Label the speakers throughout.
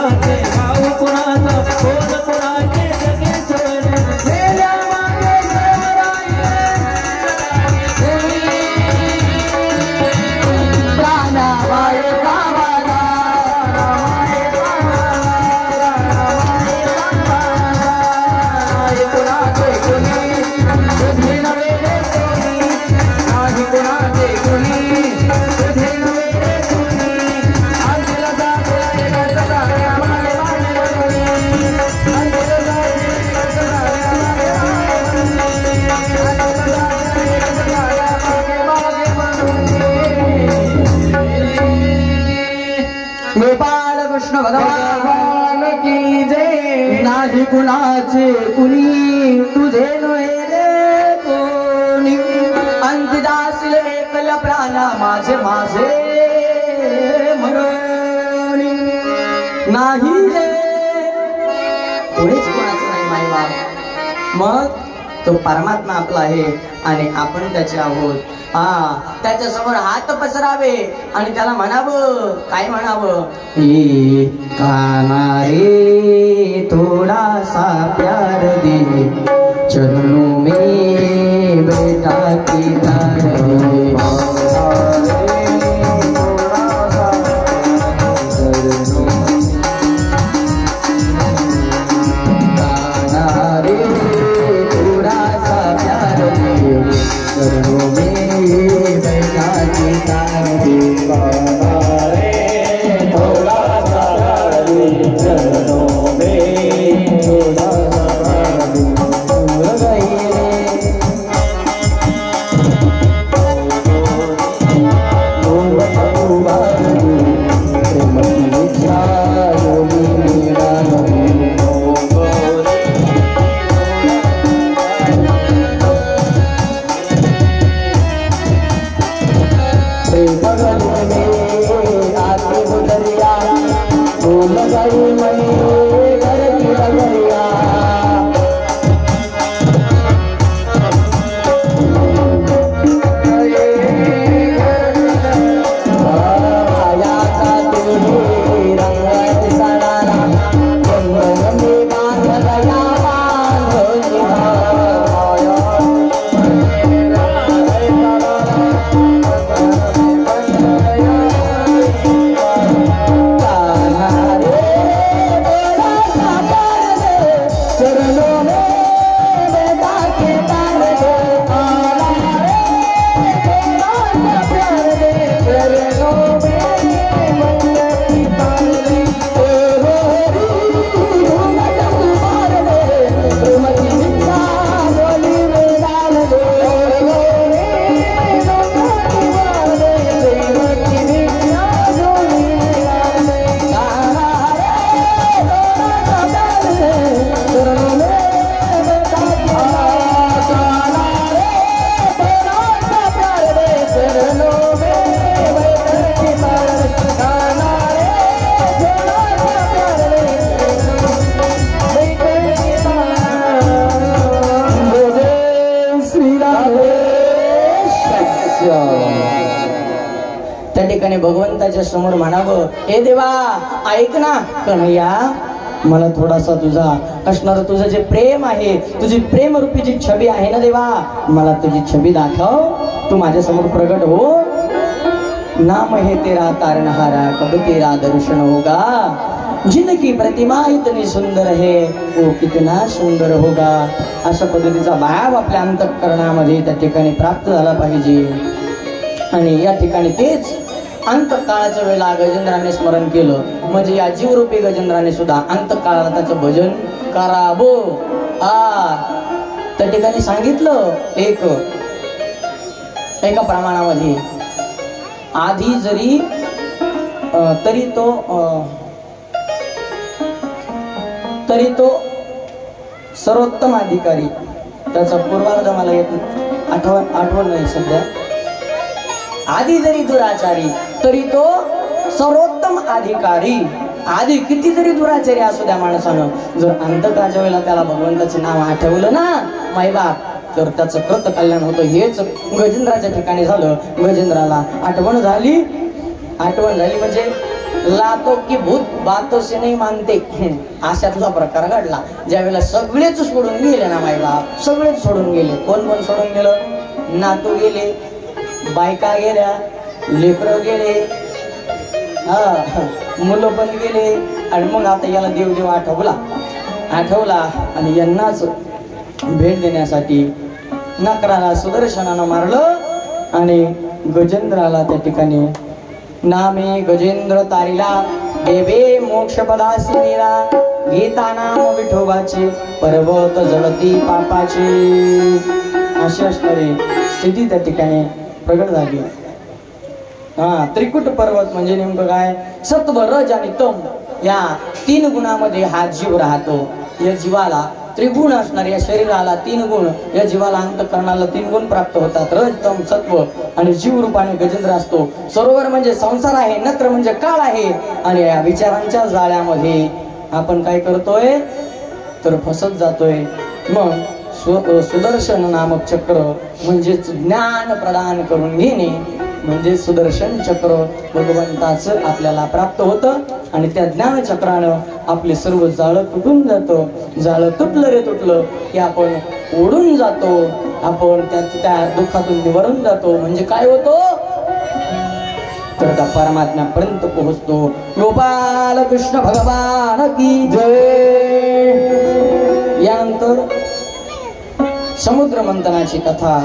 Speaker 1: कुणाचे भाऊ कुणाचा कोण कुणाचे सगळे सोड गेल्या मागे प्राणा बाय कामाला कुणाचे कुणी तुझे नवे रे कोणी नाही कुणाचे कुणी तुझे नवे रे कोणी अंजला जाते गजरा मागे मागे अंजला जाते गजरा गोपाल कृष्ण भगवान की जय नाही कुणाचे कुणी तुझे नव्हे रे कोणी अंत जाशील एकल प्राणा माझे माझे म्हणून नाही रे कोणीच कोणाचं नाही माई बाप मग तो परमात्मा आपला आहे आणि आपण त्याचे आहोत त्याच्या समोर हात पसरावे आणि त्याला म्हणावं काय म्हणावं हे काना रे थोडासा प्यार दे चरणों में बैठा के तार त्या ठिकाणी भगवंताच्या समोर म्हणावं हे देवा ऐक ना कन्हैया मला थोडासा तुझा असणार तुझं जे प्रेम आहे तुझी प्रेम रूपी जी छबी आहे ना देवा मला तुझी छबी दाखव तू माझ्या समोर प्रगट हो नाम है तेरा तारनहारा कब तेरा दर्शन होगा जिनकी प्रतिमा इतनी सुंदर है वो कितना सुंदर होगा अशा पद्धतीचा भाव आपल्या अंतःकरणामध्ये त्या ठिकाणी प्राप्त झाला पाहिजे आणि या ठिकाणी तेच अंतकाळाच्या वेळेला गजेंद्राने स्मरण केलं म्हणजे या जीवरूपी गजेंद्राने सुद्धा अंतकाळाला त्याचं भजन करावं त्या ठिकाणी सांगितलं एका प्रमाणामध्ये आधी जरी तरी तो सर्वोत्तम अधिकारी त्याचा पूर्वार्ध मला येत आठवण नाही सध्या आधी जरी दुराचारी तरी तो सर्वोत्तम अधिकारी आधी किती जरी दुराचारी असू द्या माणसानं जर अंतकाळच्या वेळेला त्याला भगवंताचं नाव आठवलं ना मायबाप तर त्याचं कृत कल्याण होतं हेच गजेंद्राच्या ठिकाणी झालं गजेंद्राला आठवण झाली म्हणजे लातो की भूत बातों से नहीं मानते अशातला प्रकार घडला. ज्यावेळेला सगळेच सोडून गेले ना मायबाप, सगळेच सोडून गेले. कोण कोण सोडून गेलं? नातू गेले, बायका गेल्या, लेकरं गेले, मुलं पण गेले. आणि मग आता याला देवदेव आठवला आणि यांनाच भेट देण्यासाठी नकराला सुदर्शनानं मारलं आणि गजेंद्राला त्या ठिकाणी नामे गजेंद्र तारिला देवे मोक्षपदासी नेला. गीता नाम विठोबाचे पर्वत जळती पापाचे. अशी असणारी स्थिती त्या ठिकाणी प्रगट झाली. त्रिकुट पर्वत म्हणजे नेमकं काय? सत्व रज आणि तम या 3 गुणामध्ये हा जीव राहतो. या जीवाला त्रिगुण असणार, या शरीराला 3 गुण, या जीवाला अंतःकरणाला 3 गुण प्राप्त होतात. रज तम सत्व आणि जीव रूपाने गजेंद्र असतो. सरोवर म्हणजे संसार आहे, नत्र म्हणजे काळ आहे. आणि या विचारांच्या जाळ्यामध्ये आपण काय करतोय तर फसत जातोय. मग सुदर्शन नामक चक्र म्हणजेच ज्ञान प्रदान करून घेणे म्हणजे सुदर्शन चक्र भगवंताचं आपल्याला प्राप्त होतं. आणि त्या ज्ञान चक्रानं आपले सर्व जाळं तुटून जातं. जाळं तुटलं रे तुटलं की आपण ओढून जातो, आपण त्या दुःखातून निवारून जातो. म्हणजे काय होतो तर त्या परमात्म्यापर्यंत पोहोचतो. गोपाल कृष्ण भगवान की जय. यानंतर समुद्र मंथनाची कथा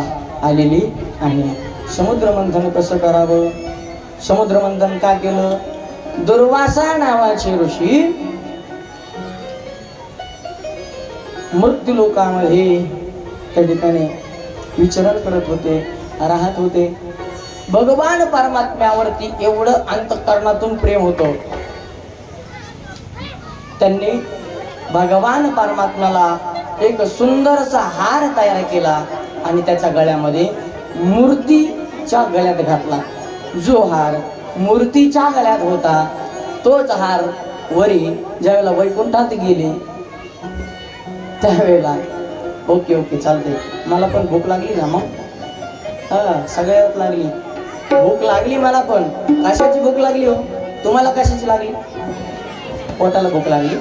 Speaker 1: आलेली आहे. समुद्र मंथन कसं करावं? समुद्र मंथन का केलं? दुर्वासा नावाचे ऋषी मृत्यू लोकांमध्ये त्या ठिकाणी विचरण करत होते, राहत होते. भगवान परमात्म्यावरती एवढं अंतःकरणातून प्रेम होतं. त्यांनी भगवान परमात्म्याला एक सुंदरसा हार तयार केला आणि त्याच्या गळ्यामध्ये मूर्तीच्या गळ्यात घातला. जो हार मूर्तीच्या गळ्यात होता तोच हार वरी ज्यावेळेला वैकुंठात गेले त्यावेळेला ओके चालते. मला पण भूक लागली ना मग. सगळ्यात लागली भूक लागली मला पण. कशाची भूक लागली हो? तुम्हाला कशाची लागली? पोटाला भूक लागली.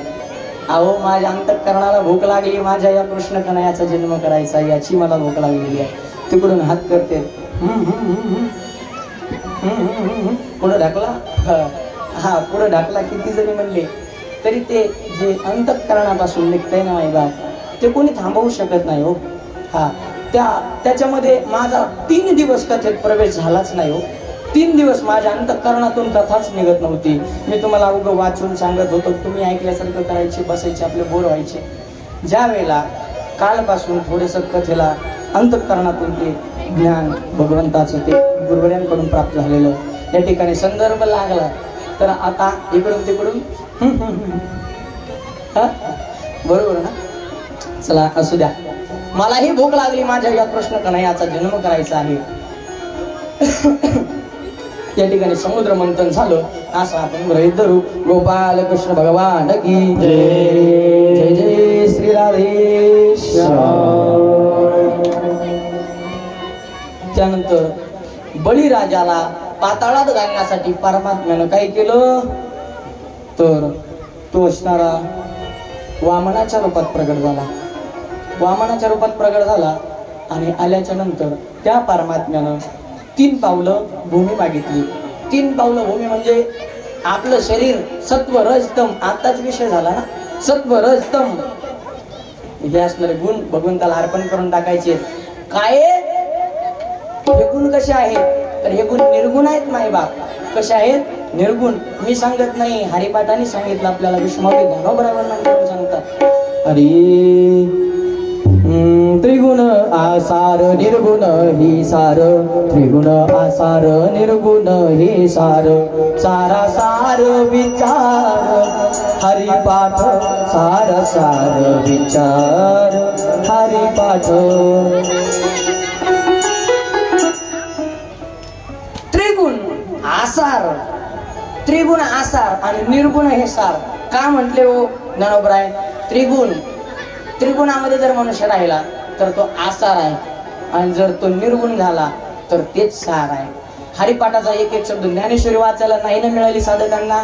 Speaker 1: अहो माझ्या अंतःकरणाला भूक लागली. माझ्या या कृष्ण कन्हैयाचा जन्म करायचा याची मला भूक लागलेली आहे. तिकडून हात करते, पुढे ढाकला. पुढे ढाकला. किती जरी म्हणले तरी ते जे अंतःकरणापासून निघतंय ना माई बाप ते कोणी थांबवू शकत नाही हो. त्याच्यामध्ये माझा 3 दिवस कथेत प्रवेश झालाच नाही हो. 3 दिवस माझ्या अंतःकरणातून कथाच निघत नव्हती. मी तुम्हाला उगं वाचून सांगत होतो, तुम्ही ऐकल्यासारखं करायचे, बसायचे, आपले बोर व्हायचे. ज्या वेळेला कालपासून थोडंसं कथेला अंतःकरणातून ते ज्ञान भगवंताचं ते गुरुवर्यांकडून प्राप्त झालेलं या ठिकाणी संदर्भ लागला तर आता इकडून तिकडून बरोबर ना. चला असू द्या. मलाही भूक लागली. माझ्या या कृष्ण कन्हैयाचा जन्म करायचा आहे. या ठिकाणी समुद्र मंथन झालं असं आपण गृहीत धरू. गोपाल कृष्ण भगवान की जय. जय जय श्री राधेश्याम. त्यानंतर बळीराजाला पाताळात घालण्यासाठी परमात्म्यानं काय केलं तर तो असणारा वामनाच्या रूपात प्रगट झाला. वामनाच्या रूपात प्रगट झाला आणि आल्याच्या नंतर त्या परमात्म्यानं 3 पावलं भूमी मागितली. 3 पावलं भूमी म्हणजे आपलं शरीर सत्व रजतम. आताच विषय झाला ना. सत्व रजतम हे असणारे गुण भगवंताला अर्पण करून टाकायचे. काय हे गुण कसे आहेत तर हे गुण निर्गुण आहेत माई बाप. कसे आहेत? निर्गुण. मी सांगत नाही, हरिपाठाने सांगितलं आपल्याला. विष्णुदेव ज्ञानोबराबर नाम सांगतात. हरी त्रिगुण आसार निर्गुण ही सार. त्रिगुण आसार निर्गुण ही सार. सारा सार विचार हरिपाठ. सार सार विचार हरिपाठ. त्रिगुण आसार, त्रिगुण आसार आणि निर्गुण हे सार. का म्हटले हो ज्ञानोबराय? त्रिगुणामध्ये जर मनुष्य राहिला तर तो आसार आहे आणि जर तो निर्गुण झाला तर तेच सार आहे. हरिपाठाचा एक एक शब्द ज्ञानेश्वरी वाचायला नाही ना मिळाली साधकांना.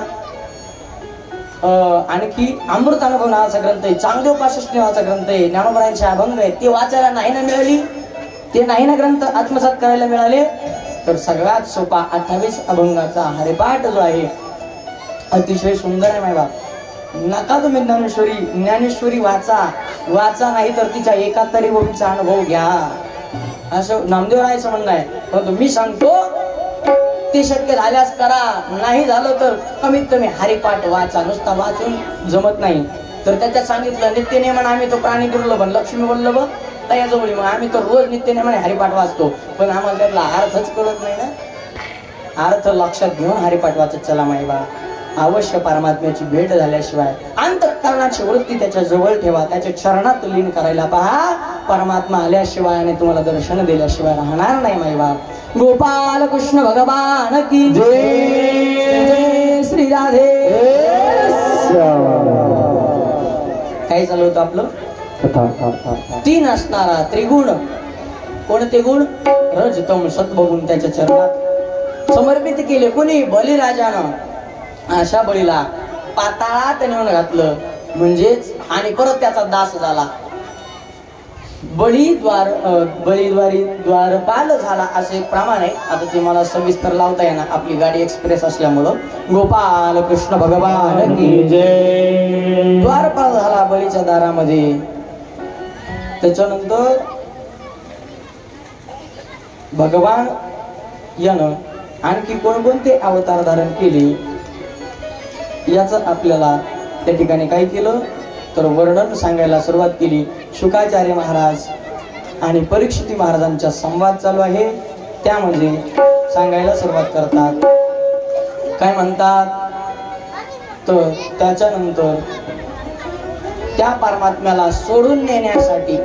Speaker 1: आणखी अमृतानुभव नावाचा ग्रंथ आहे, चांगदेव पासष्ट नावाचा ग्रंथ आहे, ज्ञानोबरायांचे अभंग आहे, ते वाचायला नाही ना मिळाली, ते नाही ना ग्रंथ आत्मसात करायला मिळाले, तर सगळ्यात सोपा 28 अभंगाचा हरिपाठ जो आहे अतिशय सुंदर आहे मायबा. नका तुम्ही ज्ञानेश्वरी वाचा नाही तर तिच्या एका तरी ओवीचा अनुभव घ्या, असं नामदेवरायचं म्हणणं आहे. परंतु मी सांगतो ते शक्य झाल्यास करा, नाही झालं तर कमीत कमी हरिपाठ वाचा. नुसता वाचून जमत नाही तर त्याच्यात सांगितलं नित्यनेमाने आम्ही तो प्राणी दुर्लभ लक्ष्मी वल्लभ त्याजवळ मग आम्ही तर रोज नित्यनेमाने हरिपाठ वाचतो, पण आम्हाला त्यातला अर्थच कळत नाही ना. अर्थ लक्षात घेऊन हरिपाठ वाचत चला माईबा. अवश्य परमात्म्याची भेट झाल्याशिवाय अंतःकरणाची वृत्ती त्याच्या जवळ ठेवा, त्याच्या चरणात लीन करायला पहा. परमात्मा आल्याशिवाय आणि तुम्हाला दर्शन दिल्याशिवाय राहणार नाही माईबा. गोपाल कृष्ण भगवान की जय. श्री राधे. काय चालू होतं आपलं? तीन असणारा त्रिगुण. कोणते गुण? रजतम सत्वगुण त्याच्या चरणात समर्पित केले. कोणी? बलिराजानं. अशा बळीला पाताळात नेऊन घातलं म्हणजेच आणि परत त्याचा दास झाला. बळीद्वारी द्वारपाल झाला असे प्रमाण आहे. आता ते मला सविस्तर लावता येणार, आपली गाडी एक्सप्रेस असल्यामुळं. गोपाल कृष्ण भगवान की जय. द्वारपाल झाला बळीच्या दारामध्ये. त्याच्यानंतर भगवान यानं आणखी कोणकोणते अवतार धारण केले याचं आपल्याला त्या ठिकाणी काय केलं तर वर्णन सांगायला सुरुवात केली. शुकाचार्य महाराज आणि परीक्षिती महाराजांचा संवाद चालू आहे, त्यामध्ये सांगायला सुरुवात करतात. काय म्हणतात तर त्याच्यानंतर त्या परमात्म्याला सोडून नेण्यासाठी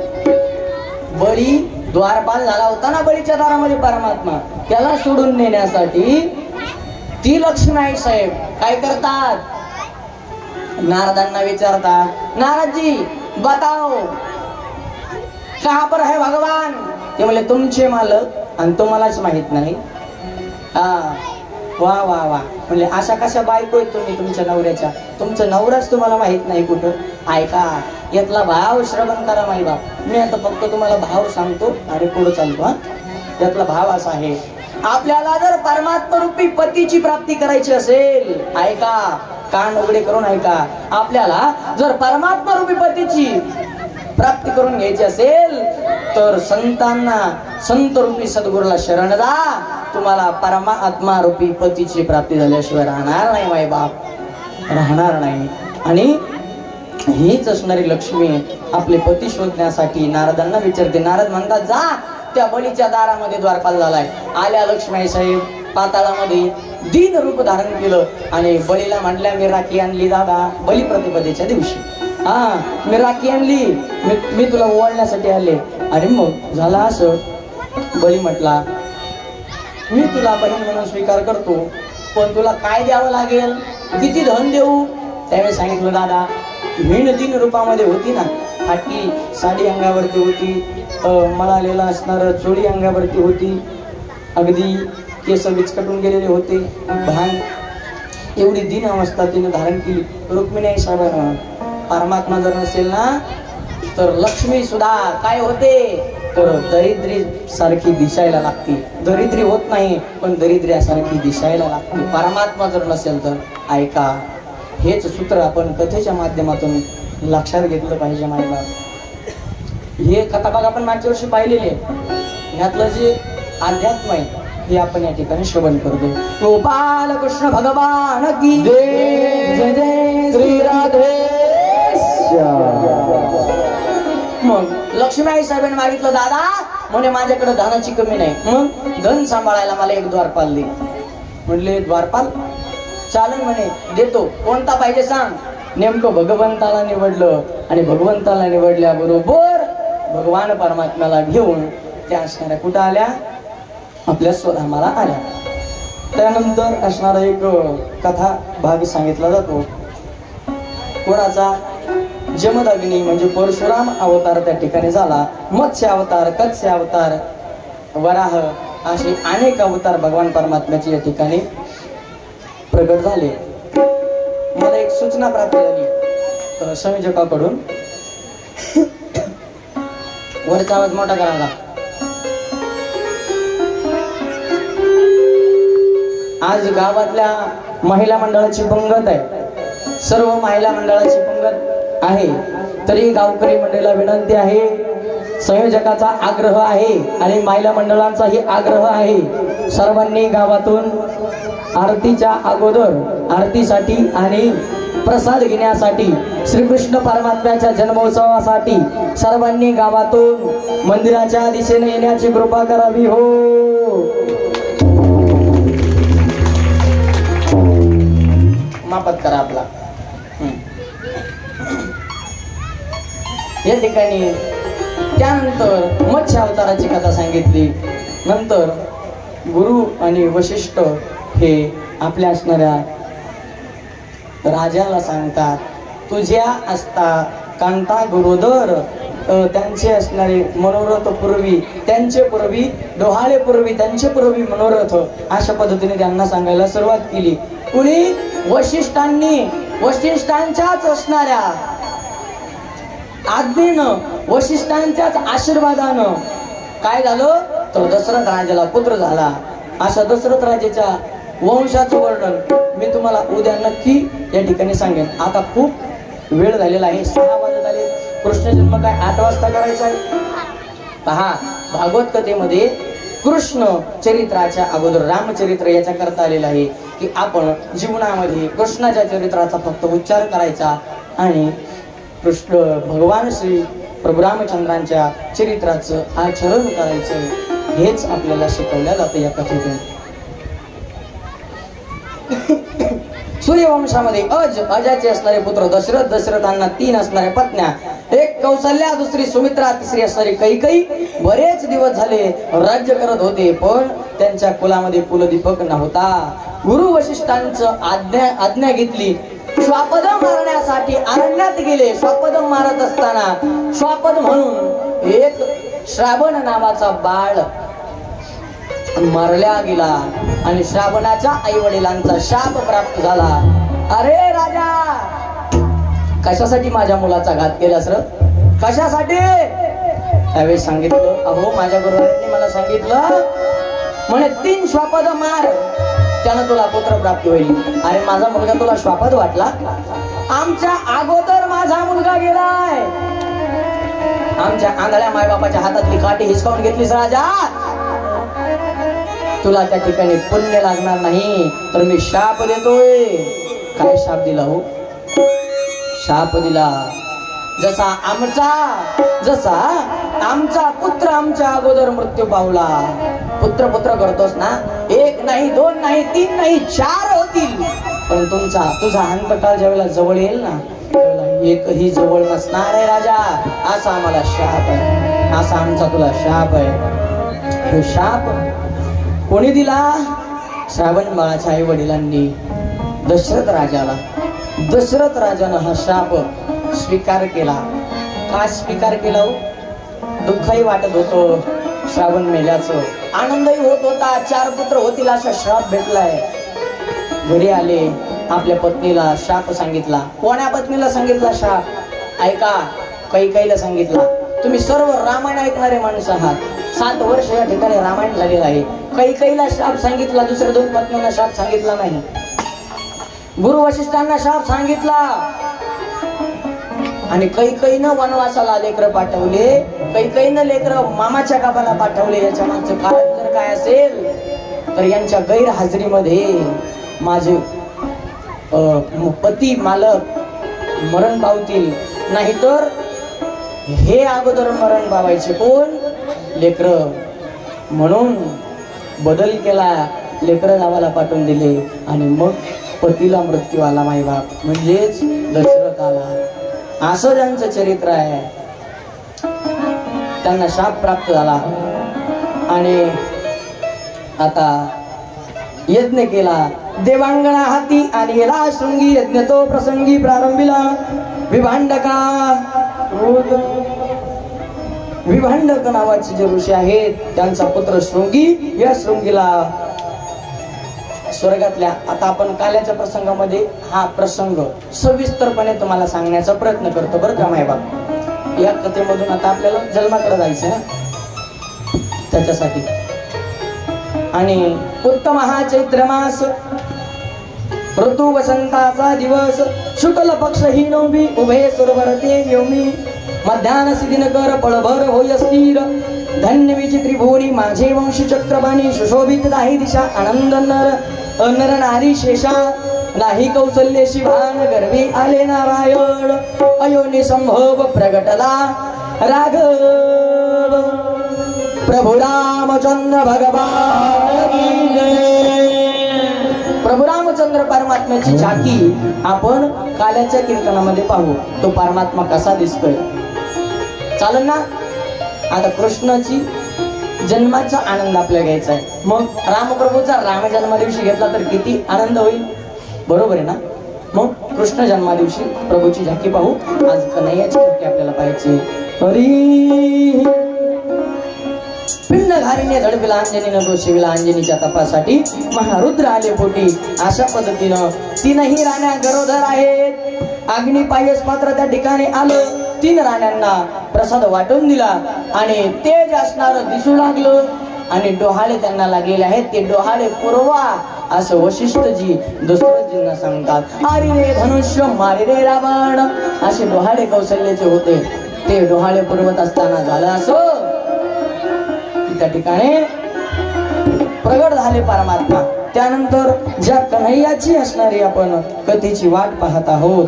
Speaker 1: बळी द्वारपाल झाला होता ना बळीच्या दारामध्ये परमात्मा, त्याला सोडून नेण्यासाठी ती लक्ष्मी साहेब काय करतात? नारदांना विचारतात, नारदजी बताओ कहां पर है भगवान? ते म्हणले तुमचे मालक आणि तुम्हालाच माहित नाही. वा वा वा म्हणले अशा कशा बायको आहेत तुम्ही तुमच्या नवऱ्याच्या, तुमचं नवराच तुम्हाला माहित नाही कुठं. ऐका यातला भाव श्रवण करा माई बाप. मी आता फक्त तुम्हाला भाव सांगतो आणि पुढे चालतो. यातला भाव असा आहे, आपल्याला जर परमात्मा रूपी पतीची प्राप्ती करायची असेल, ऐका कान उघडे करून ऐका, आपल्याला जर परमात्मा रूपी पतीची प्राप्ती करून घ्यायची असेल तर संतांना संत रूपी सद्गुरूला शरण जा. तुम्हाला परमात्मा रूपी पतीची प्राप्ती झाल्याशिवाय राहणार नाही माय बाप, राहणार नाही. आणि हीच असणारी लक्ष्मी आपले पती शोधण्यासाठी नारदांना विचारते. नारद म्हणतात जा त्या बळीच्या दारामध्ये द्वारपाल झालाय. आल्या लक्ष्मी साहेब पाताळामध्ये दीन रूप धारण केलं आणि बळीला म्हटल्या मी राखी आणली दादा बली प्रतिपदेच्या दिवशी. मी राखी आणली, मी तुला ओवाळण्यासाठी आले. आणि मग झाला असं, बळी म्हटला मी तुला बहीण म्हणून स्वीकार करतो, पण तुला काय द्यावं लागेल, किती धन देऊ? त्यावेळी सांगितलं दादा हीण दीन रूपामध्ये होती ना, फाटली साडी अंगावरती होती, मळालेला असणार चोळी अंगावरती होती, अगदी केस विचकटून गेलेले होते, भांग एवढी दीन अवस्था तिने धारण केली. रुक्मिणी साहेबांना परमात्मा जर नसेल ना तर लक्ष्मी सुद्धा काय होते तर दरिद्री सारखी दिसायला लागते. दरिद्री होत नाही पण दरिद्र्यासारखी दिसायला लागते परमात्मा जर नसेल तर. ऐका हेच सूत्र आपण कथेच्या माध्यमातून लक्षात घेतलं पाहिजे मायबाप. हे कथाभाग आपण मागच्या वर्षी पाहिलेले, ह्यातलं जे अध्यात्म आहे हे आपण या ठिकाणी श्रवण करतो. गोपाल कृष्ण भगवान की जय. जय जय श्री राधे. मग लक्ष्मीबाई साहेबांनी मागितलं दादा म्हणे माझ्याकडे धनाची कमी नाही, मग धन सांभाळायला मला एक द्वारपाल दे. म्हणले द्वारपाल चालेल म्हणे देतो, कोणता पाहिजे सांग. नेमकं भगवंताला निवडलं आणि भगवंताला निवडल्या बरोबर भगवान परमात्म्याला घेऊन त्या असणाऱ्या कुठं आल्या आपल्या स्वधामाला आल्या. त्यानंतर असणारा एक कथा भाग सांगितला जातो. कोणाचा? जमदग्नी म्हणजे परशुराम अवतार त्या ठिकाणी झाला. मत्स्य अवतार, कत्स्य अवतार, वराह असे अनेक अवतार भगवान परमात्म्याचे या ठिकाणी प्रगट झाले. मला एक सूचना प्राप्त झाली संयोजकाकडून. वरचा आवाज मोठा करावा. आज गावातल्या महिला मंडळाची पंगत आहे, सर्व महिला मंडळाची पंगत आहे. तरी गावकरी मंडळीला विनंती आहे, संयोजकाचा आग्रह आहे आणि महिला मंडळांचाही आग्रह आहे, सर्वांनी गावातून आरतीच्या अगोदर आरतीसाठी आणि प्रसाद घेण्यासाठी श्रीकृष्ण परमात्म्याच्या जन्मोत्सवासाठी सर्वांनी गावातून मंदिराच्या दिशेने येण्याची कृपा करावी. हो, माफत करा आपला. या ठिकाणी त्यानंतर मत्स्य अवताराची कथा सांगितली. नंतर गुरु आणि वशिष्ठ हे आपल्या असणाऱ्या राजाला सांगतात, तुझ्या असता कांता गुरुदर, त्यांचे असणारे मनोरथ पूर्वी त्यांचे पूर्वी डोहाळे पूर्वी त्यांचे पूर्वी मनोरथ, अशा पद्धतीने त्यांना सांगायला सुरुवात केली. कुणी वशिष्ठांनी वशिष्ठांच्याच असणाऱ्या आज्ञेनं वशिष्ठांच्याच आशीर्वादानं काय झालं तर दशरथ राजाला पुत्र झाला. अशा दशरथ राजाच्या वंशाचं वर्णन मी तुम्हाला उद्या नक्की या ठिकाणी सांगेन. आता खूप वेळ झालेला आहे, 6 वाजत आले. कृष्ण जन्म काय 8 वाजता करायचा आहे. पहा, भागवत कथेमध्ये कृष्ण चरित्राच्या अगोदर रामचरित्र याचा करता आलेला आहे की आपण जीवनामध्ये कृष्णाच्या चरित्राचा फक्त उच्चार करायचा आणि कृष्ण भगवान श्री प्रभू रामचंद्रांच्या चरित्राचं आचरण करायचं, हेच आपल्याला शिकवल्या जातं या कथेतून. सूर्यवंशामध्ये अजाचे असणारे पुत्र दशरथ, दशरथांना 3 असणाऱ्या पत्न्या, एक कौसल्या, दुसरी सुमित्रा, तिसरी असणारी कैकेयी. बरेच दिवस झाले राज्य करत होते, पण त्यांच्या कुलामध्ये कुलदीपक नव्हता. गुरु वशिष्ठांचं आज्ञा घेतली. श्वापद मारण्यासाठी अरण्यात गेले. श्वापद मारत असताना श्वापद म्हणून एक श्रावण नावाचा बाळ मारल्या गेला आणि श्रावणाच्या आई वडिलांचा शाप प्राप्त झाला. अरे राजा, कशासाठी माझ्या मुलाचा घात केलास र? कशासाठी? त्यावेळेस सांगितलं, अहो माझ्या गुरुवारांनी मला सांगितलं म्हणे 3 श्वापद मार, त्यानं तुला पुत्र प्राप्ती होईल. अरे माझा मुलगा तुला श्वापद वाटला? आमच्या अगोदर माझा मुलगा गेलाय. आमच्या आंधळ्या मायबापाच्या हातातली काठी हिसकावून घेतलीस राजा, तुला त्या ठिकाणी पुण्य लागणार नाही, तर मी शाप देतोय. काय शाप दिला हो? शाप दिला, जसा आमचा पुत्र आमच्या अगोदर मृत्यू पावला. पुत्र पुत्र करतोस ना, 1 नाही 2 नाही 3 नाही 4 होतील, पण तुझा अंतकाळ ज्यावेळेला जवळ येईल ना, त्यावेळेला एकही जवळ नसणार आहे राजा. असा आम्हाला शाप आहे, असा आमचा तुला शाप आहे. हे शाप कोणी दिला? श्रावण बाळाच्या आई वडिलांनी दशरथ राजाला. दशरथ राजानं हा शाप स्वीकार केला. का स्वीकार केला? दुःखही वाटत होतं श्रावण मेल्याचं, आनंदही होत होता, 4 पुत्र होतील असा श्राप भेटलाय. घरी आले, आपल्या पत्नीला शाप सांगितला. कोण्या पत्नीला सांगितला शाप? ऐका, कैकेयीला सांगितला. तुम्ही सर्व रामायण ऐकणारे माणसं आहात, 7 वर्ष या ठिकाणी रामायण झालेलं आहे. कैकेयीला शाप सांगितला, दुसऱ्या 2 पत्नींना शाप सांगितला नाही. गुरु वशिष्ठांना शाप सांगितला आणि कैकेयीनं वनवासाला लेकर पाठवले. कैकेयीनं लेकर मामाच्या गावाला पाठवले. याच्या मागचं कारण जर काय असेल तर यांच्या गैरहजेरीमध्ये माझे पती मालक मरण पावतील, नाहीतर हे अगोदर मरण पावायचे. कोण? लेकर. म्हणून बदल केला, लेकर गावाला पाठवून दिले आणि मग पतीला मृत्यू आला, माईबाप म्हणजेच दशरथ आला. असं ज्यांचं चरित्र आहे, त्यांना शाप प्राप्त झाला आणि आता यज्ञ केला. देवांगणा हाती आणि गेला शृंगी यज्ञ तो प्रसंगी प्रारंभीला विभांडका विभांडक नावाचे जे ऋषी आहेत त्यांचा पुत्र शृंगी, या शृंगीला स्वर्गातल्या, आता आपण काल्याच्या प्रसंगामध्ये हा प्रसंग सविस्तरपणे तुम्हाला सांगण्याचा प्रयत्न करतो बरं का मायबाप. या कथेमधून आता आपल्याला जन्माकडे जायचं ना, त्याच्यासाठी. आणि उत्तम हा चैत्र मास, ऋतू वसंताचा दिवस, शुक्ल पक्ष ही नवमी, उभे सुरभरते योमी, मध्यान्ह दिनकर पळभर होय स्थिर, धन्य विचित्री भुवनी माझे वंशी चक्रबाणी, सुशोभित नाही दिशा आनंद नर नारी शेषा, नाही कौशल्यशी भान गर्भी आले नारायण, अयोनी संभोग प्रगटला राघव, प्रभु रामचंद्र भगवान की जय. प्रभु रामचंद्र परमात्म्याची झाकी आपण काल्याच्या कीर्तनामध्ये पाहू. तो परमात्मा कसा दिसतोय चालेल ना. आता कृष्णाची जन्माचा आनंद आपल्याला घ्यायचा आहे. मग रामप्रभूचा राम जन्मादिवशी घेतला तर किती आनंद होईल, बरोबर आहे ना. मग कृष्ण जन्मादिवशी प्रभूची झाकी पाहू. आज कन्हैयाची झाकी आपल्याला पाहायची. हरी पिंड घारीने झडपिला अंजनीनं तो शिविला अंजनीच्या तपासाठी, महारुद्र आले पोटी. अशा पद्धतीनं तीनही राण्या गरोदर आहेत. अग्नी पायस पात्र त्या ठिकाणी आलं. 3 राण्यांना प्रसाद वाटून दिला आणि तेज असणार दिसू लागलं. आणि डोहाळे त्यांना लागलेले आहेत. ते डोहाळे पुरवा असं वशिष्ठजी दशरथजींना सांगतात. अरे रे धनुष्य मारे रे रावण, असे डोहाळे कौशल्याचे होते. ते डोहाळे पुरवत असताना झालं असं त्या ठिकाणी प्रगट झाले परमात्मा. त्यानंतर ज्या कन्हैयाची असणारी आपण कथेची वाट पाहत आहोत,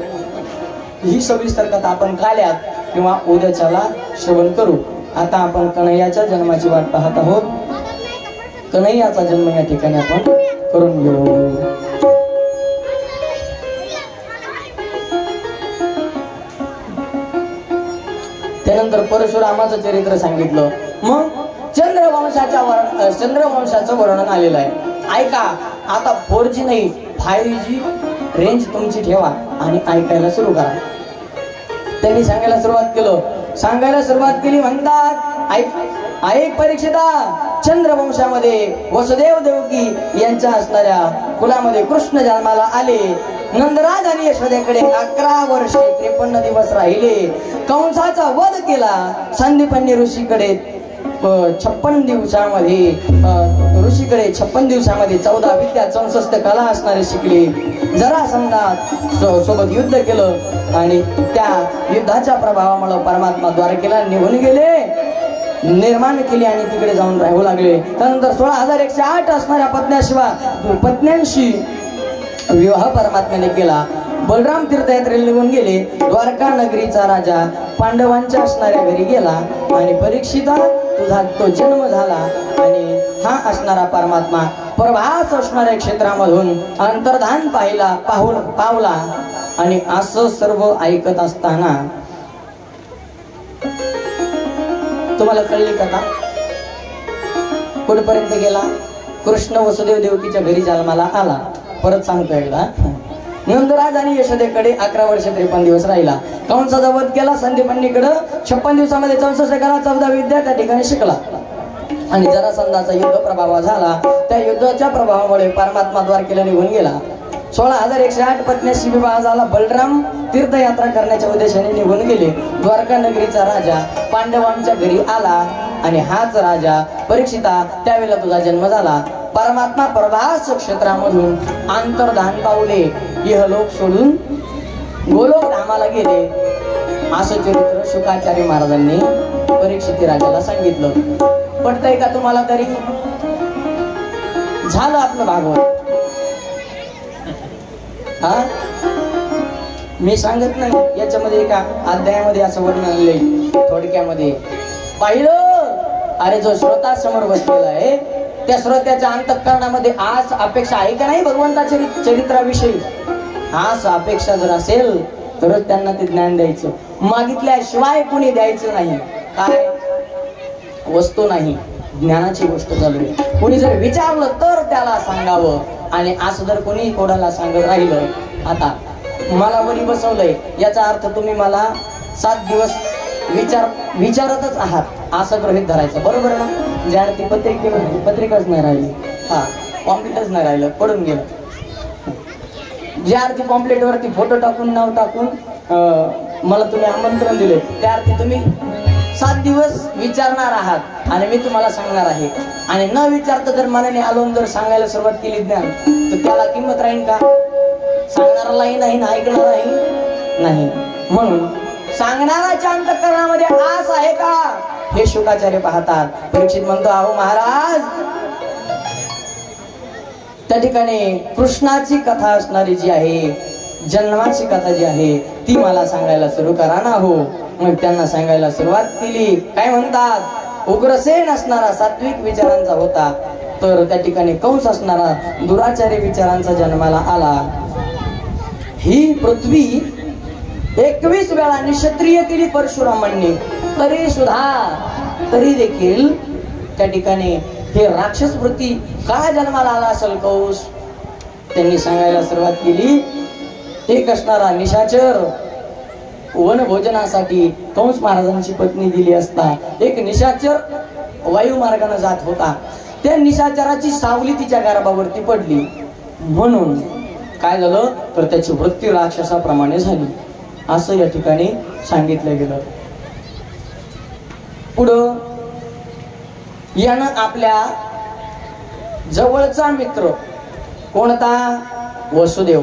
Speaker 1: ही सविस्तर कथा आपण काल्यात किंवा उद्याच्याला श्रवण करू. आता आपण कन्हैयाच्या जन्माची वाट पाहत आहोत. कन्हैयाचा जन्म या ठिकाणी आपण करून घेऊ. त्यानंतर परशुरामाचं चरित्र सांगितलं. मग चंद्रवंशाचं वर्णन आलेलं आहे. ऐका, आता 4G नाही 5G रेंज तुमची ठेवा आणि ऐकायला सुरू करा. त्यांनी सांगायला सुरुवात केली. म्हणतात ऐक परीक्षिता, चंद्रवंशामध्ये वसुदेव देवकी यांच्या असणाऱ्या कुलामध्ये कृष्ण जन्माला आले. नंदराज आणि यशोदेकडे 11 वर्षे 53 दिवस राहिले. कंसाचा वध केला. संदीपांनी ऋषीकडे 56 दिवसामध्ये 14 विद्या 64 कला असणारे शिकले. जरासंधात सोबत युद्ध केलं आणि त्या युद्धाच्या प्रभावामुळे परमात्मा द्वारकेला निघून गेले, निर्माण केली आणि तिकडे जाऊन राहू लागले. त्यानंतर 16,108 असणाऱ्या पत्न्यांशी विवाह परमात्म्याने केला. बलराम तीर्थयात्रेला निघून गेले. द्वारका नगरीचा राजा पांडवांच्या असणाऱ्या घरी गेला आणि परीक्षिता तुझा तो जन्म झाला. आणि हा असणारा परमात्मा प्रभास असणाऱ्या क्षेत्रामधून अंतर्धान पावला. आणि असं सर्व ऐकत असताना तुम्हाला कळली कथा कुठपर्यंत गेला. कृष्ण वसुदेव देवकीच्या घरी जन्माला आला. परत सांगतो एकदा. नंदराज आणि यशोदेकडे 11 वर्ष 53 दिवस राहिला. कंसाचा वध केला. संदीपांनीकडे 56 दिवसामध्ये 64 कला 14 विद्या त्या ठिकाणी शिकला. आणि जरासंधाचा युद्ध प्रभाव झाला. त्या युद्धाच्या प्रभावामुळे परमात्मा द्वारकेला निघून गेला. 16,108 पत्न्यांशी विवाह झाला. बलराम तीर्थयात्रा करण्याच्या उद्देशाने निघून गेले. द्वारका नगरीचा राजा पांडवांच्या घरी आला आणि हाच राजा परीक्षिता त्यावेळेला तुझा जन्म झाला. परमात्मा प्रभास क्षेत्रामधून अंतर्धान पावले. इहलोक सोडून गोलोक धामाला गेले. असं चरित्र शुकाचार्य महाराजांनी परीक्षित राजाला सांगितलं. पटतंय का तुम्हाला? तरी झालं आपलं भागवत. हा मी सांगत नाही, याच्यामध्ये एका अध्यायामध्ये असं वर्णन आणलंय. थोडक्यामध्ये पाहिलं, अरे जो श्रोता समोर बसलेला आहे त्या श्रोत्याच्या अंतःकरणामध्ये आस अपेक्षा आहे का नाही भगवंताच्या चरित्राविषयी? आस अपेक्षा जर असेल तरच त्यांना ते ज्ञान द्यायचं. मागितल्याशिवाय कोणी द्यायचं नाही. काय वस्तू नाही, ज्ञानाची गोष्ट चालू आहे. कोणी जर विचारलं तर त्याला सांगावं. आणि असं जर कोणी कोणाला सांगत राहिलं, आता मला वरी बसवलंय याचा अर्थ तुम्ही मला 7 दिवस विचारतच आहात असं गृहीत धरायचं, बरोबर ना? ज्या ती पत्रिकाच नाही राहिली, हा पॉम्प्लेटच नाही राहिलं, पडून गेलं. ज्या अर्थी पॉम्प्लेटवरती फोटो टाकून नाव टाकून मला तुम्ही आमंत्रण दिले, त्या अर्थी तुम्ही 7 दिवस विचारणार आहात आणि मी तुम्हाला सांगणार आहे. आणि न विचारता जर मनाने आलोन जर सांगायला सुरुवात केली ज्ञान, तर त्याला किंमत राहील का? सांगणारालाही नाही ना ऐकणाराही नाही. म्हणून सांगणाराच्या अंतःकरणामध्ये आस आहे का हे शुकाचार्य पाहतात. परीक्षित म्हणतो, अहो महाराज, त्या ठिकाणी कृष्णाची कथा असणारी जी आहे, जन्माची कथा जी आहे, ती मला सांगायला सुरू करा ना. हो, मग त्यांना सांगायला सुरुवात केली. काय म्हणतात? उग्रसेन असणारा सात्विक विचारांचा होता, तर त्या ठिकाणी कंस असणारा दुराचारी विचारांचा जन्माला आला. ही पृथ्वी 21 वेळा निक्षत्रिय केली परशुरामांनी, तरी देखील त्या ठिकाणी हे राक्षस वृत्ती का जन्माला आला असेल कंस? त्यांनी सांगायला सुरुवात केली. एक असणारा निशाचर वनभोजनासाठी कंस महाराजांची पत्नी दिली असता एक निशाचर वायू मार्गाने जात होता. त्या निशाचराची सावली तिच्या गर्भावरती पडली, म्हणून काय झालं तर त्याची वृत्ती राक्षसाप्रमाणे झाली, असं या ठिकाणी सांगितलं गेलं. पुढं यानं आपल्या जवळचा मित्र कोणता? वसुदेव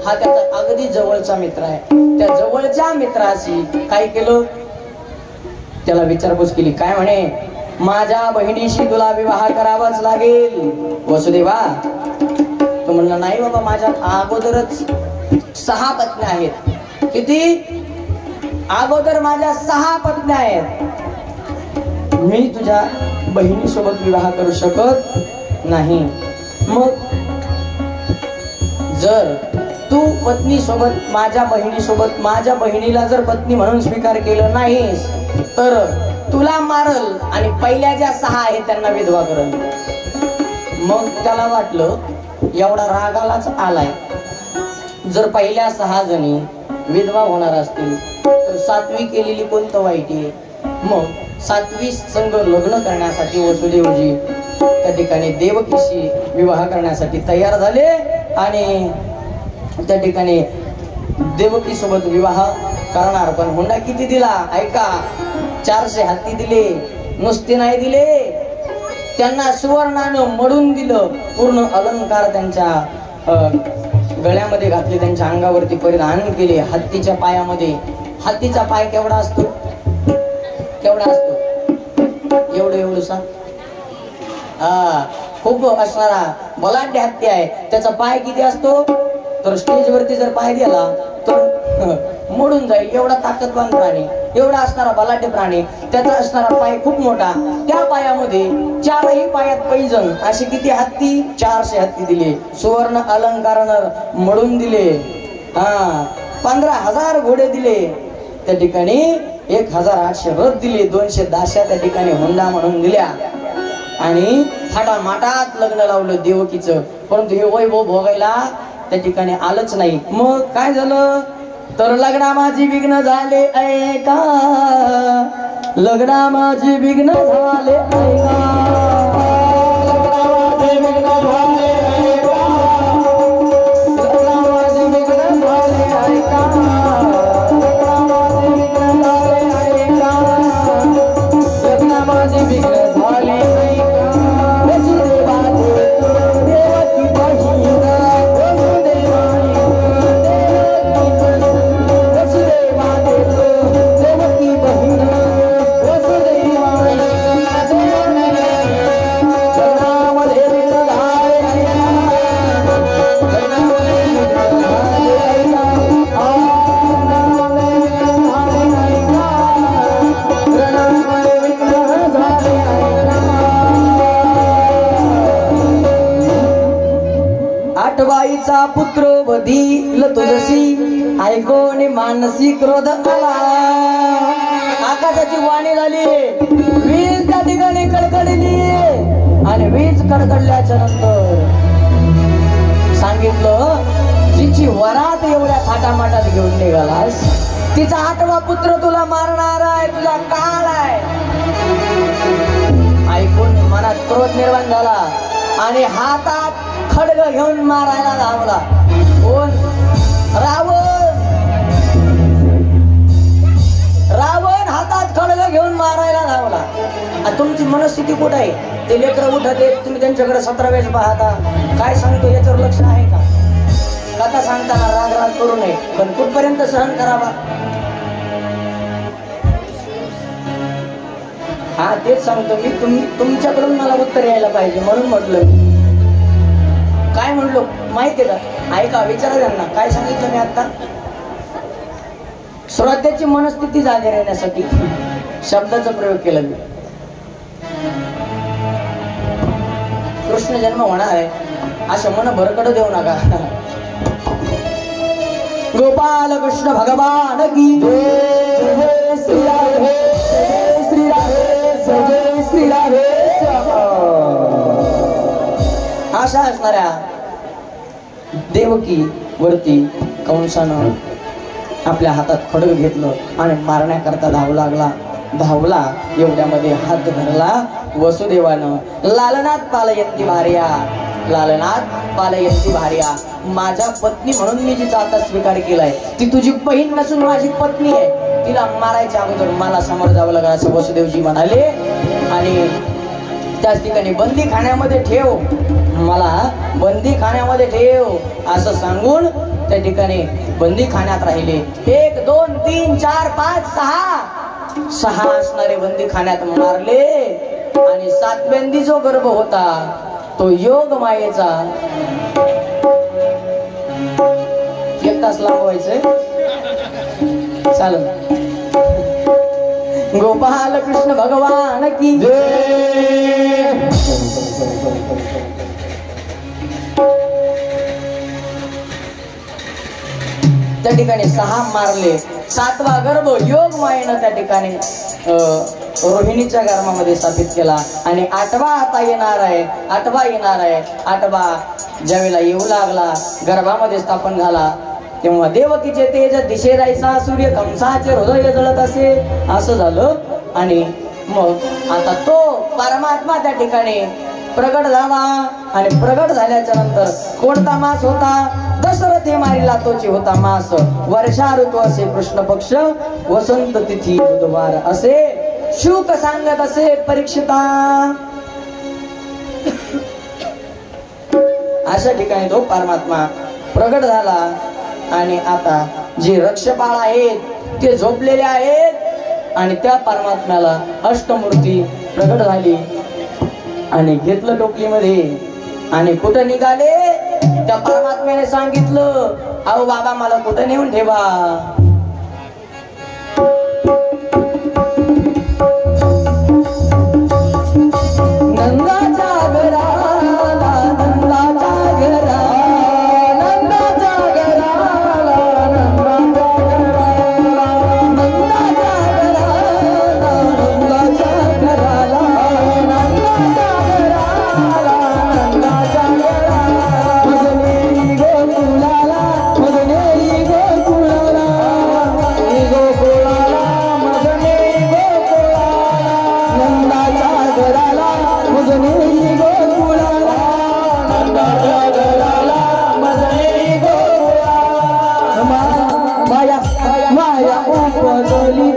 Speaker 1: हा त्याचा अगदी जवळचा मित्र आहे. त्या जवळच्या मित्राशी काय केलं? त्याला विचारपूस केली. काय म्हणे? माझ्या बहिणीशी तुला विवाह करावाच लागेल. वसुदेवा, तो म्हणला, नाही बाबा, माझ्या अगोदरच 6 पत्न्या आहेत. किती? अगोदर माझ्या 6 पत्न्या आहेत. मी तुझ्या बहिणीसोबत विवाह करू शकत नाही. मग जर तू पत्नी सोबत माझ्या बहिणीला जर पत्नी म्हणून स्वीकार केलं नाहीस तर तुला मारल आणि पहिल्या ज्या 6 आहेत त्यांना विधवा करल. मग त्याला वाटलं एवढा रागालाच आलाय, जर पहिल्या 6 जणी विधवा होणार असतील तर 7वी केलेली कोणतं वाईट आहे? मग 7वी संघ लग्न करण्यासाठी वसुदेवजी त्या ठिकाणी देवकीशी विवाह करण्यासाठी तयार झाले आणि त्या ठिकाणी देवकी सोबत विवाह करणार. पण हुंडा किती दिला? ऐका, 400 हत्ती दिले. नुसते नाही दिले, त्यांना सुवर्णानं मडून दिलं. पूर्ण अलंकार त्यांच्या गळ्यामध्ये घातले, त्यांच्या अंगावरती परिधान केले. हत्तीच्या पायामध्ये, हत्तीचा पाय केवढा असतो? एवढसा खूप असणारा बलाढ्य हत्ती आहे. त्याचा पाय किती असतो? तर स्टेजवरती जर पाय दिला तर मोडून जाईल. एवढा ताकदवान प्राणी, एवढा असणारा बलाढ्य प्राणी, त्याचा असणारा पाय खूप मोठा. त्या पायामध्ये 4ही पायात पैजण असे किती हत्ती? 400 हत्ती दिले. सुवर्ण अलंकारानं मडून दिले. 15,000 घोडे दिले. त्या ठिकाणी 1,800 रथ दिले. 200 दास्या त्या ठिकाणी हुंडा म्हणून दिल्या आणि थाटामाटात लग्न लावलं देवकीचं. परंतु हे वैभव भोगायला त्या ठिकाणी आलंच नाही. मग काय झालं तर लग्ना माझी विघ्न झाले ऐका, लग्ना माझी विघ्न झाले ऐका, लग्ना माझी विघ्न झाले ऐका, लग्ना माझी विघ्न झाले ऐका, लग्ना माझी विघ्न झाले ऐका, लग्ना माझी विघ्न झाले ऐका. आठवाईचा पुत्र वधील तुझशी ऐकोनी मानसी क्रोध आला. आकाशाची वाणी झाली, वीज त्या ठिकाणी कडकडली आणि वीज कडकडल्याच्या नंतर सांगितलं, जिची वरात एवढ्या थाटामाटात घेऊन निघालास तिचा 8वा पुत्र तुला मारणार आहे, तुझा काळ आहे. ऐकून मनात क्रोध निर्माण झाला आणि हातात खड्ग घेऊन मारायला धावला. कोण? रावण. रावण हातात खड्ग घेऊन मारायला धावला. तुमची मनस्थिती कुठे आहे? ते लेकरं उठत आहेत, तुम्ही त्यांच्याकडे 17 वेळेस पाहता. काय सांगतो याच्यावर लक्ष आहे का? कथा सांगताना राग राग करू नये, पण कुठपर्यंत सहन करावा? हा तेच सांगतो मी. तुमच्याकडून मला उत्तर यायला पाहिजे म्हणून म्हटलं. काय म्हणलो माहितीये का? ऐका, विचारा त्यांना. काय सांगितलं मी आता? श्रोत्याची मनस्थिती जागे राहण्यासाठी शब्दाचा प्रयोग केला मी. कृष्ण जन्म होणार आहे असं मन भरकडू देऊ नका. गोपाल कृष्ण भगवान की जय. श्री राधे, श्री राधे, जय श्री राधे. अशा असणाऱ्या देवकी वरती कंसानं आपल्या हातात खड्ग घेतलं आणि मारण्याकरता धावला. एवढ्यामध्ये हात धरला वसुदेवानं. लालनाथ पालयंती भार्या, लालनाथ पालयंती भार्या. माझ्या पत्नी म्हणून मी जिचा आता स्वीकार केलाय, ती तुझी बहीण नसून माझी पत्नी आहे. तिला मारायच्या अगोदर मला समोर जावं लागलं असं वसुदेवजी म्हणाले. आणि त्याच ठिकाणी बंदी खाण्यामध्ये ठेव, मला बंदी खाण्यामध्ये ठेव असं सांगून त्या ठिकाणी बंदी खाण्यात राहिले. 1 2 3 4 5 6 असणारे बंदी खाण्यात मारले. आणि 7व्यांदी जो गर्भ होता तो योग मायेचा. 1 तास लांबवायचंय, चालेल. गोपाल कृष्ण भगवान की जय. त्या ठिकाणी 6 मारले. 7वा गर्भ योग मायेनं त्या ठिकाणी रोहिणीच्या गर्भामध्ये स्थापित केला. आणि 8वा आता येणार आहे. 8वा ज्यावेळेला येऊ लागला, गर्भामध्ये स्थापन झाला, तेव्हा देवकीचे तेज दिशे जायचा, सूर्य कंसाचे हृदय जळत असे असं झालं. आणि मग आता तो परमात्मा त्या ठिकाणी प्रगट झाला. आणि प्रगट झाल्याच्या नंतर कोणता मास होता? दशरथी मारिला तोची होता मास. वर्षा ऋतू असे कृष्ण पक्ष, वसंत तिथी बुधवार असे शुक सांगत असे परीक्षिता. अशा ठिकाणी तो परमात्मा प्रगट झाला. आणि आता जे रक्षपाळ आहेत ते झोपलेले आहेत. आणि त्या परमात्म्याला अष्टमूर्ती प्रगट झाली आणि घेतलं टोपलीमध्ये. आणि कुठं निघाले? त्या परमात्म्याने सांगितलं, अहो बाबा मला कुठं नेऊन ठेवा.
Speaker 2: माया उपजली